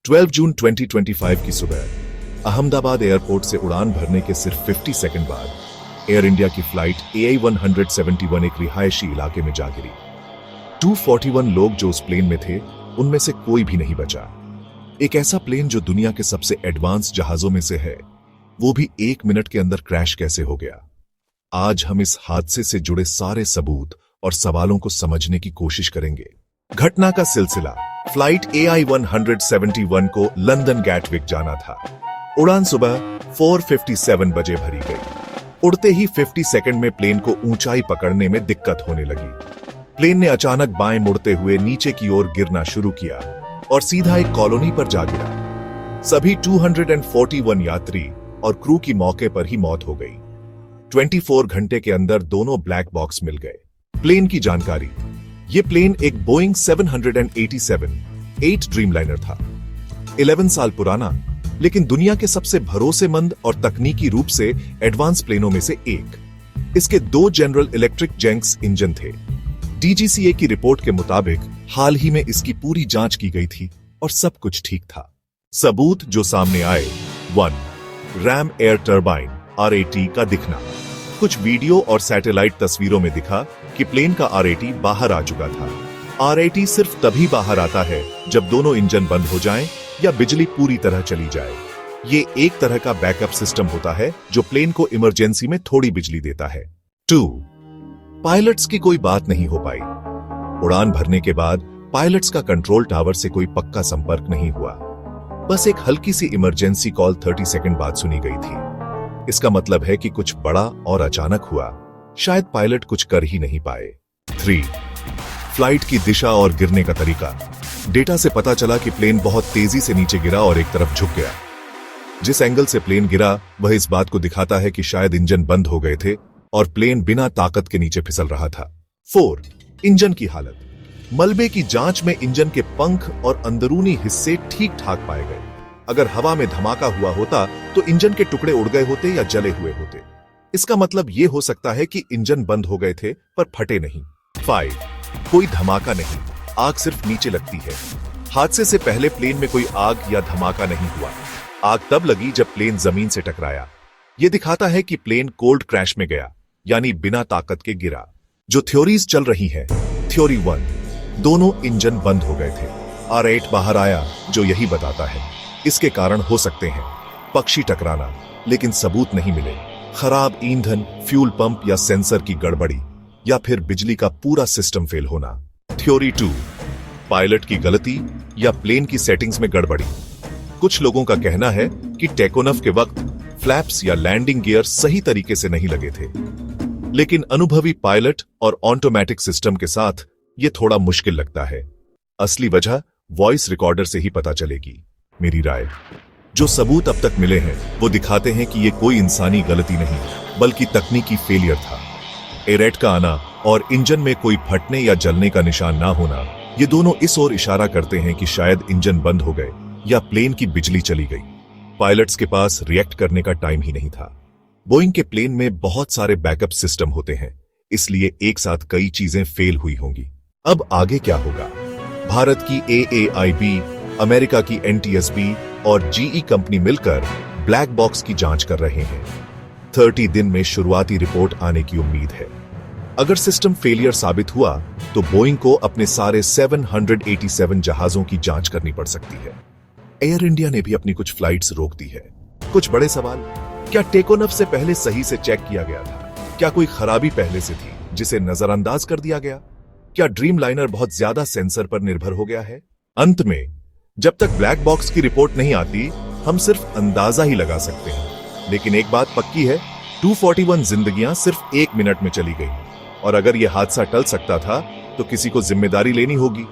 12 जून 2025 की सुबह अहमदाबाद एयरपोर्ट से उड़ान भरने के सिर्फ 50 सेकंड बाद एयर इंडिया की फ्लाइट AI-171 एक रिहायशी इलाके में जा गिरी। 241 लोग जो उस प्लेन में थे उनमें से कोई भी नहीं बचा। एक ऐसा प्लेन जो दुनिया के सबसे एडवांस जहाजों में से है, वो भी 1 मिनट के अंदर क्रैश कैसे हो गया। आज हम इस हादसे से जुड़े सारे सबूत और सवालों को समझने की कोशिश करेंगे। घटना का सिलसिला। फ्लाइट AI-171 को लंदन गैटविक जाना था। उड़ान सुबह 4:57 बजे भरी गई। उड़ते ही 50 सेकंड में प्लेन को ऊंचाई पकड़ने में दिक्कत होने लगी। प्लेन ने अचानक बाएं मुड़ते हुए नीचे की ओर गिरना शुरू किया और सीधा एक कॉलोनी पर जा गिरा। सभी 241 यात्री और क्रू की मौके पर ही मौत हो गई। 24 घंटे के अंदर दोनों ब्लैक बॉक्स मिल गए। प्लेन की जानकारी। ये प्लेन एक बोइंग 787-8 ड्रीमलाइनर था। 11 साल पुराना, लेकिन दुनिया के सबसे भरोसेमंद और तकनीकी रूप से एडवांस प्लेनों में से एक। इसके 2 जनरल इलेक्ट्रिक जेंक्स इंजन थे। DGCA की रिपोर्ट के मुताबिक हाल ही में इसकी पूरी जांच की गई थी और सब कुछ ठीक था। सबूत जो सामने आए। 1. रैम एयर टर्बाइन RAT का दिखना। कुछ वीडियो और सैटेलाइट तस्वीरों में दिखा कि प्लेन का RAT बाहर आ चुका था। RAT सिर्फ तभी बाहर आता है जब दोनों इंजन बंद हो जाएं या बिजली पूरी तरह चली जाए। ये एक तरह का बैकअप सिस्टम होता है जो प्लेन को इमरजेंसी में थोड़ी बिजली देता है। 2. पायलट्स की कोई बात नहीं हो पाई। उड़ान भरने के बाद पायलट्स का कंट्रोल टावर से कोई पक्का संपर्क नहीं हुआ। बस एक हल्की सी इमरजेंसी कॉल 30 सेकंड बाद सुनी गई थी। इसका मतलब है कि कुछ बड़ा और अचानक हुआ। शायद पायलट कुछ कर ही नहीं पाए। 3. फ्लाइट की दिशा और गिरने का तरीका। डेटा से पता चला कि प्लेन बहुत तेजी से नीचे गिरा और एक तरफ झुक गया। जिस एंगल से प्लेन गिरा वह इस बात को दिखाता है कि शायद इंजन बंद हो गए थे और प्लेन बिना ताकत के नीचे फिसल रहा था। 4. इंजन की हालत। मलबे की जांच में इंजन के पंख और अंदरूनी हिस्से ठीक ठाक पाए गए। अगर हवा में धमाका हुआ होता तो इंजन के टुकड़े उड़ गए होते या जले हुए होते। इसका मतलब यह हो सकता है कि इंजन बंद हो गए थे पर फटे नहीं। 5. कोई धमाका नहीं, आग सिर्फ नीचे लगती है। हादसे से पहले प्लेन में कोई आग या धमाका नहीं हुआ। आग तब लगी जब प्लेन जमीन से टकराया। यह दिखाता है कि प्लेन कोल्ड क्रैश में गया, यानी बिना ताकत के गिरा। जो थ्योरीज चल रही है। थ्योरी 1, दोनों इंजन बंद हो गए थे। R8 बाहर आया जो यही बताता है। इसके कारण हो सकते हैं पक्षी टकराना, लेकिन सबूत नहीं मिले। खराब ईंधन, फ्यूल पंप या सेंसर की गड़बड़ी, या फिर बिजली का पूरा सिस्टम फेल होना। थ्योरी 2, पायलट की गलती या प्लेन की सेटिंग्स में गड़बड़ी। कुछ लोगों का कहना है कि टेकोनफ के वक्त फ्लैप्स या लैंडिंग गियर सही तरीके से नहीं लगे थे, लेकिन अनुभवी पायलट और ऑटोमेटिक सिस्टम के साथ यह थोड़ा मुश्किल लगता है। असली वजह वॉइस रिकॉर्डर से ही पता चलेगी। मेरी राय, जो सबूत अब तक मिले हैं वो दिखाते हैं कि ये कोई इंसानी गलती नहीं बल्कि तकनीकी फेलियर था। एरेट का आना और इंजन में कोई फटने या जलने का निशान ना होना, ये दोनों इस ओर इशारा करते हैं कि शायद इंजन बंद हो गए या प्लेन की बिजली चली गई। पायलट्स के पास रिएक्ट करने का टाइम ही नहीं था। बोइंग के प्लेन में बहुत सारे बैकअप सिस्टम होते हैं, इसलिए एक साथ कई चीजें फेल हुई होंगी। अब आगे क्या होगा? भारत की AAIB, अमेरिका की NTSB और GE कंपनी मिलकर ब्लैक बॉक्स की जांच कर रहे हैं। 30 दिन में शुरुआती रिपोर्ट आने की उम्मीद है। अगर सिस्टम फेलियर साबित हुआ तो बोइंग को अपने सारे 787 जहाजों की जांच करनी पड़ सकती है। एयर इंडिया ने भी अपनी कुछ फ्लाइट्स रोक दी है। कुछ बड़े सवाल। क्या टेकोनफ से पहले सही से चेक किया गया था? क्या कोई खराबी पहले से थी जिसे नजरअंदाज कर दिया गया? क्या ड्रीमलाइनर बहुत ज्यादा सेंसर पर निर्भर हो गया है? अंत में, जब तक ब्लैक बॉक्स की रिपोर्ट नहीं आती हम सिर्फ अंदाजा ही लगा सकते हैं। लेकिन एक बात पक्की है, 241 जिंदगियां सिर्फ 1 मिनट में चली गई, और अगर यह हादसा टल सकता था तो किसी को जिम्मेदारी लेनी होगी।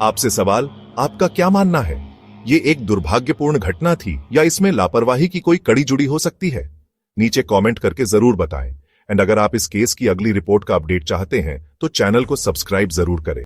आपसे सवाल, आपका क्या मानना है? ये एक दुर्भाग्यपूर्ण घटना थी या इसमें लापरवाही की कोई कड़ी जुड़ी हो सकती है? नीचे कमेंट करके जरूर बताएं। एंड अगर आप इस केस की अगली रिपोर्ट का अपडेट चाहते हैं तो चैनल को सब्सक्राइब जरूर करें।